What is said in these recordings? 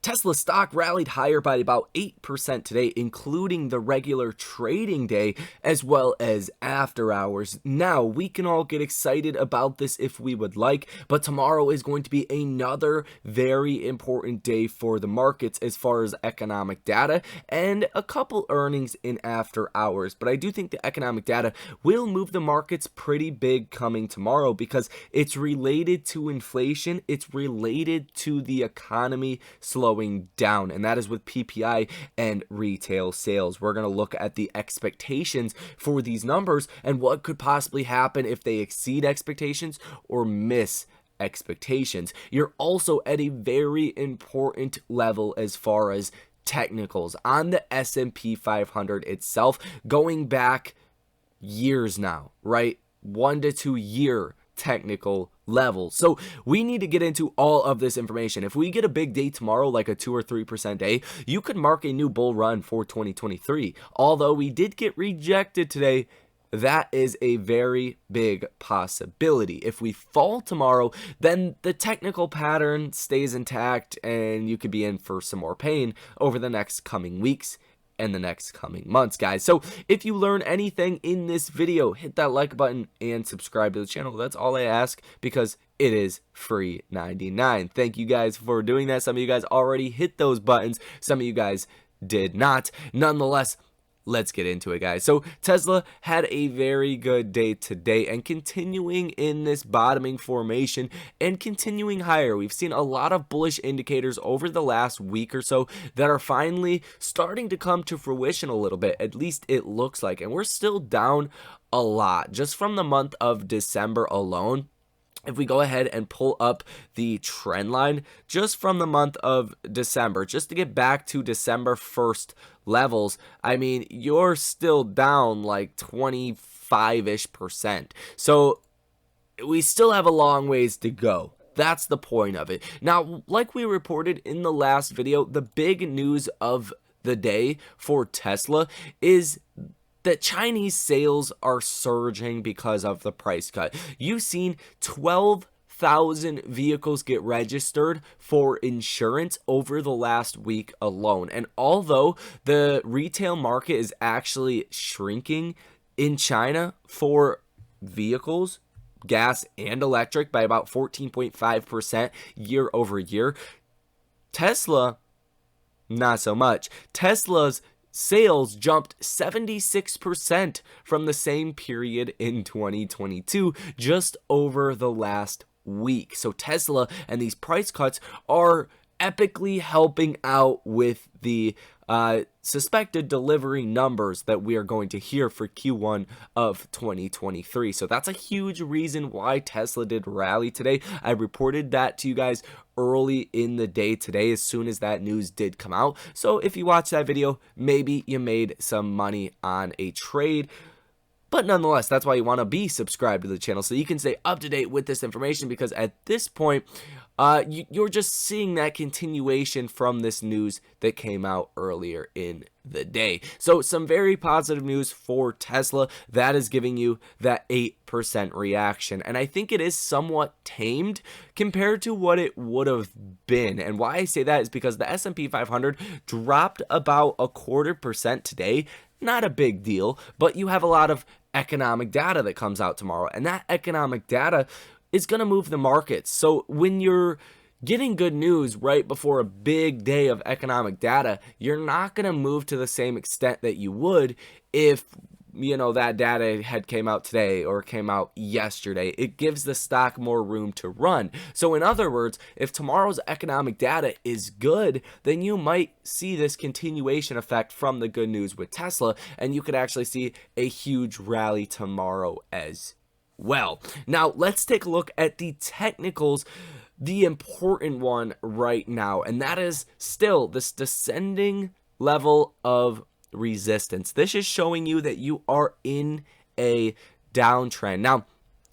Tesla stock rallied higher by about 8% today, including the regular trading day as well as after hours. Now, we can all get excited about this if we would like, but tomorrow is going to be another very important day for the markets as far as economic data and a couple earnings in after hours. But I do think the economic data will move the markets pretty big coming tomorrow because it's related to inflation, it's related to the economy slowing down, and that is with PPI and retail sales. We're going to look at the expectations for these numbers and what could possibly happen if they exceed expectations or miss expectations. You're also at a very important level as far as technicals on the S&P 500 itself, going back years now, right? 1 to 2 year technical level. So we need to get into all of this information. If we get a big day tomorrow, like a 2 or 3% day, you could mark a new bull run for 2023. Although we did get rejected today, that is a very big possibility. If we fall tomorrow, then the technical pattern stays intact and you could be in for some more pain over the next coming weeks and the next coming months, guys. So if you learn anything in this video, hit that like button and subscribe to the channel. That's all I ask because it is free 99. Thank you guys for doing that. Some of you guys already hit those buttons. Some of you guys did not. Nonetheless, let's get into it, guys. So Tesla had a very good day today and continuing in this bottoming formation and continuing higher. We've seen a lot of bullish indicators over the last week or so that are finally starting to come to fruition a little bit. At least it looks like. And we're still down a lot just from the month of December alone. If we go ahead and pull up the trend line just from the month of December, just to get back to December 1st levels, I mean, you're still down like 25-ish%. So we still have a long ways to go. That's the point of it. Now, like we reported in the last video, the big news of the day for Tesla is that Chinese sales are surging because of the price cut. You've seen 12,000 vehicles get registered for insurance over the last week alone. And although the retail market is actually shrinking in China for vehicles, gas and electric, by about 14.5% year over year, Tesla, not so much. Tesla's sales jumped 76% from the same period in 2022, just over the last week. So Tesla and these price cuts are epically helping out with the suspected delivery numbers that we are going to hear for Q1 of 2023. So that's a huge reason why Tesla did rally today. I reported that to you guys early in the day today as soon as that news did come out. So if you watched that video, maybe you made some money on a trade. But nonetheless, that's why you want to be subscribed to the channel so you can stay up to date with this information, because at this point, you're just seeing that continuation from this news that came out earlier in the day. So some very positive news for Tesla. That is giving you that 8% reaction. And I think it is somewhat tamed compared to what it would have been. And why I say that is because the S&P 500 dropped about 0.25% today. Not a big deal, but you have a lot of economic data that comes out tomorrow, and that economic data is going to move the markets. So when you're getting good news right before a big day of economic data, you're not going to move to the same extent that you would if, you know, that data had came out today or came out yesterday. It gives the stock more room to run. So in other words, if tomorrow's economic data is good, then you might see this continuation effect from the good news with Tesla, and you could actually see a huge rally tomorrow as well. Now, let's take a look at the technicals, the important one right now, and that is still this descending level of resistance. This is showing you that you are in a downtrend. Now,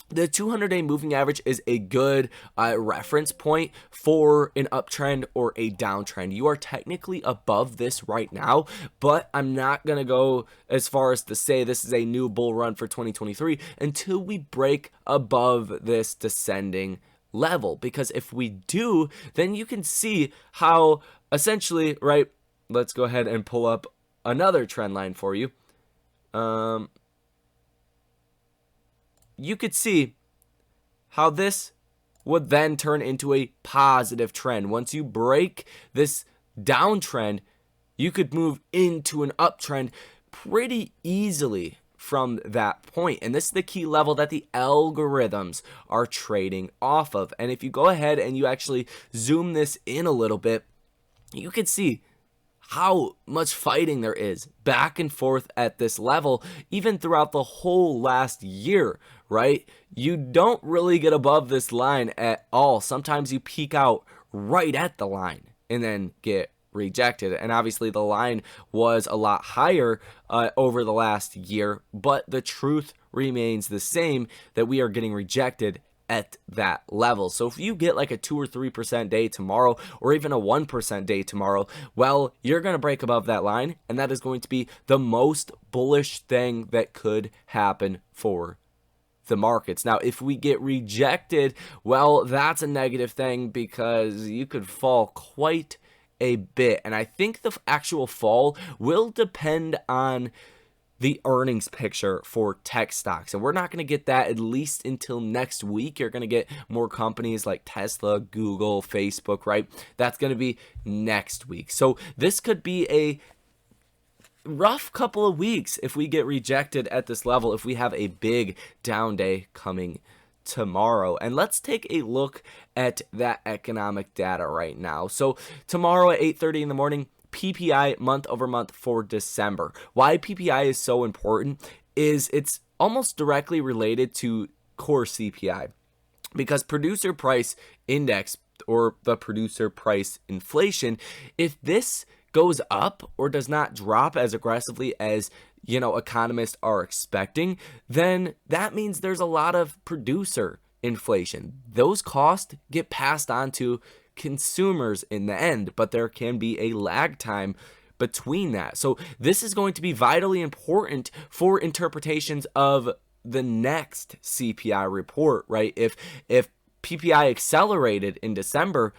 the 200-day moving average is a good reference point for an uptrend or a downtrend. You are technically above this right now, but I'm not going to go as far as to say this is a new bull run for 2023 until we break above this descending level, because if we do, then you can see how essentially, right, let's go ahead and pull up another trend line for you. You could see how this would then turn into a positive trend. Once you break this downtrend, you could move into an uptrend pretty easily from that point. And this is the key level that the algorithms are trading off of. And if you go ahead and you actually zoom this in a little bit, you can see how much fighting there is back and forth at this level, even throughout the whole last year, right? You don't really get above this line at all. Sometimes you peak out right at the line and then get rejected. And obviously the line was a lot higher over the last year, but the truth remains the same, that we are getting rejected at that level. So if you get like a 2 or 3% day tomorrow, or even a 1% day tomorrow, well, you're going to break above that line, and that is going to be the most bullish thing that could happen for the markets. Now, if we get rejected, well, that's a negative thing, because you could fall quite a bit. And I think the actual fall will depend on the earnings picture for tech stocks, and we're not going to get that at least until next week. You're going to get more companies like Tesla, Google, Facebook, right? That's going to be next week. So this could be a rough couple of weeks if we get rejected at this level, if we have a big down day coming tomorrow. And let's take a look at that economic data right now. So tomorrow at 8:30 in the morning, PPI month over month for December. Why PPI is so important is it's almost directly related to core CPI, because producer price index, or the producer price inflation, if this goes up or does not drop as aggressively as economists are expecting, then that means there's a lot of producer inflation. Those costs get passed on to consumers in the end, but there can be a lag time between that. So this is going to be vitally important for interpretations of the next CPI report, right? If PPI accelerated in December,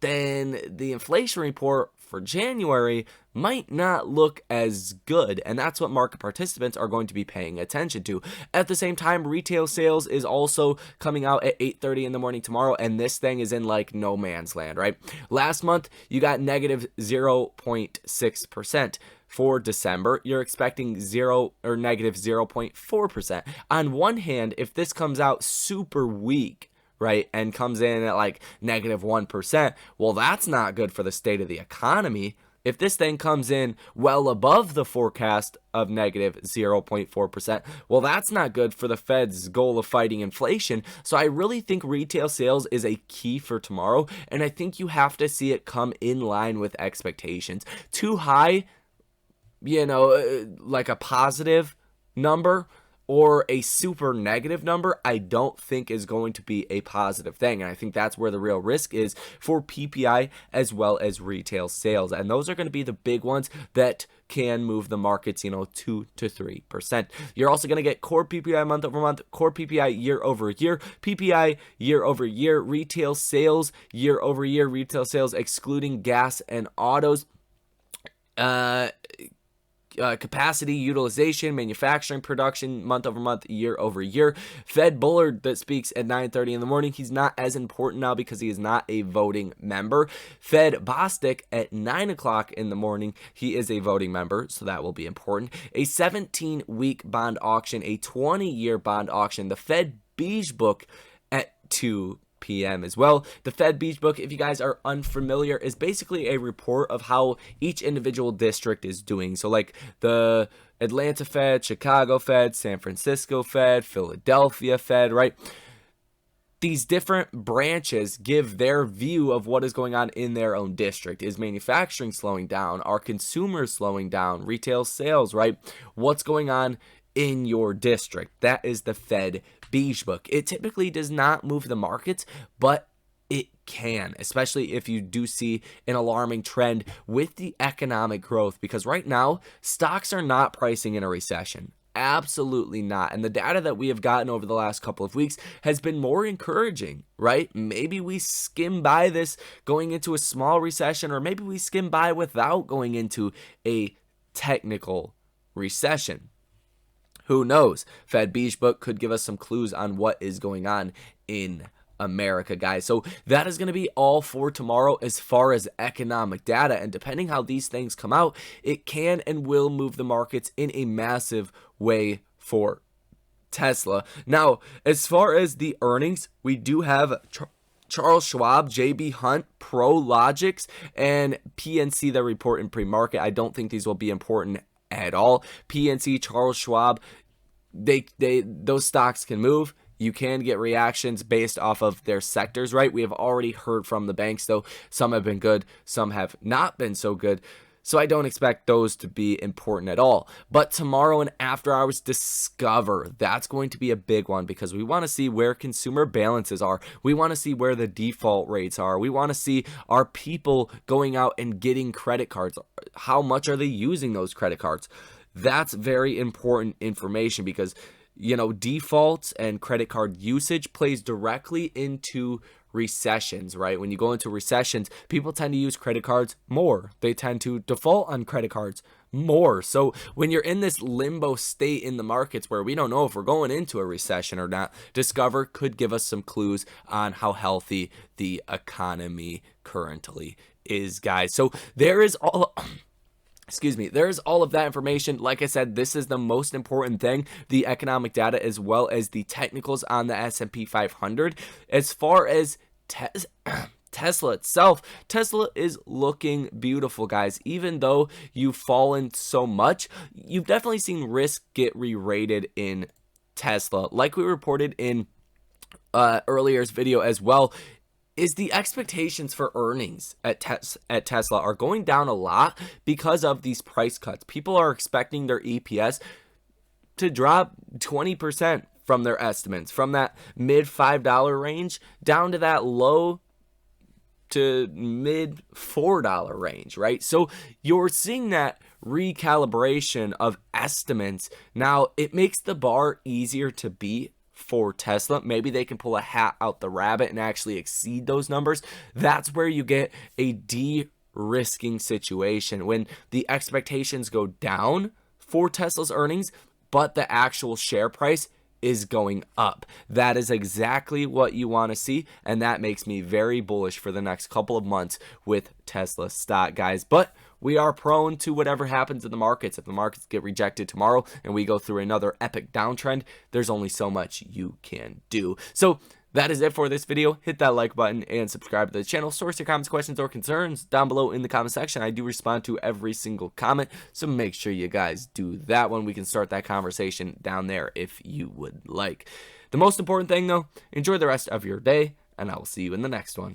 then the inflation report for January might not look as good, and that's what market participants are going to be paying attention to. At the same time, retail sales is also coming out at 8:30 in the morning tomorrow, and this thing is in like no man's land, right? Last month, you got negative 0.6%. For December, you're expecting negative 0.4%. On one hand, if this comes out super weak, right, and comes in at like negative 1%, well, that's not good for the state of the economy. If this thing comes in well above the forecast of negative 0.4%, well, that's not good for the Fed's goal of fighting inflation. So I really think retail sales is a key for tomorrow, and I think you have to see it come in line with expectations. Too high, like a positive number, or a super negative number, I don't think is going to be a positive thing. And I think that's where the real risk is for PPI as well as retail sales. And those are going to be the big ones that can move the markets, 2 to 3%. You're also going to get core PPI month over month, core PPI year over year, PPI year over year, retail sales year over year, retail sales excluding gas and autos, capacity utilization, manufacturing production, month over month, year over year. Fed Bullard that speaks at 9:30 in the morning. He's not as important now because he is not a voting member. Fed Bostic at 9 o'clock in the morning. He is a voting member, so that will be important. A 17-week bond auction, a 20-year bond auction. The Fed Beige Book at 2 p.m. as well. The Fed Beige Book, if you guys are unfamiliar, is basically a report of how each individual district is doing. So like the Atlanta Fed, Chicago Fed, San Francisco Fed, Philadelphia Fed, right? These different branches give their view of what is going on in their own district. Is manufacturing slowing down? Are consumers slowing down? Retail sales, right? What's going on in your district? That is the Fed Beige Book. It typically does not move the markets, but it can, especially if you do see an alarming trend with the economic growth, because right now stocks are not pricing in a recession. Absolutely not. And the data that we have gotten over the last couple of weeks has been more encouraging, right? Maybe we skim by this going into a small recession, or maybe we skim by without going into a technical recession. Who knows? Fed Beige Book could give us some clues on what is going on in America, guys. So that is going to be all for tomorrow as far as economic data, and depending how these things come out, it can and will move the markets in a massive way for Tesla. Now, as far as the earnings, we do have Charles Schwab, JB Hunt, Prologix, and PNC that report in pre-market. I don't think these will be important at all. PNC, Charles Schwab, those stocks can move. You can get reactions based off of their sectors, right? We have already heard from the banks, though. Some have been good, some have not been so good. So I don't expect those to be important at all. But tomorrow and after hours, Discover, that's going to be a big one, because we want to see where consumer balances are. We want to see where the default rates are. We want to see, are people going out and getting credit cards? How much are they using those credit cards? That's very important information, because defaults and credit card usage plays directly into recessions, right? When you go into recessions, people tend to use credit cards more. They tend to default on credit cards more. So when you're in this limbo state in the markets where we don't know if we're going into a recession or not, Discover could give us some clues on how healthy the economy currently is, guys. So there is all... Excuse me, there's all of that information. Like I said, this is the most important thing, the economic data as well as the technicals on the S&P 500. As far as Tesla itself, Tesla is looking beautiful, guys. Even though you've fallen so much, you've definitely seen risk get re-rated in Tesla. Like we reported in earlier's video as well, is the expectations for earnings at Tesla are going down a lot because of these price cuts. People are expecting their EPS to drop 20% from their estimates, from that mid $5 range down to that low to mid $4 range, right? So you're seeing that recalibration of estimates. Now, it makes the bar easier to beat for Tesla. Maybe they can pull a hat out the rabbit and actually exceed those numbers. That's where you get a de-risking situation, when the expectations go down for Tesla's earnings, but the actual share price is going up. That is exactly what you want to see, and that makes me very bullish for the next couple of months with Tesla stock, guys. But we are prone to whatever happens in the markets. If the markets get rejected tomorrow and we go through another epic downtrend, there's only so much you can do. So that is it for this video. Hit that like button and subscribe to the channel. Source your comments, questions, or concerns down below in the comment section. I do respond to every single comment, so make sure you guys do that one. We can start that conversation down there if you would like. The most important thing, though, enjoy the rest of your day, and I will see you in the next one.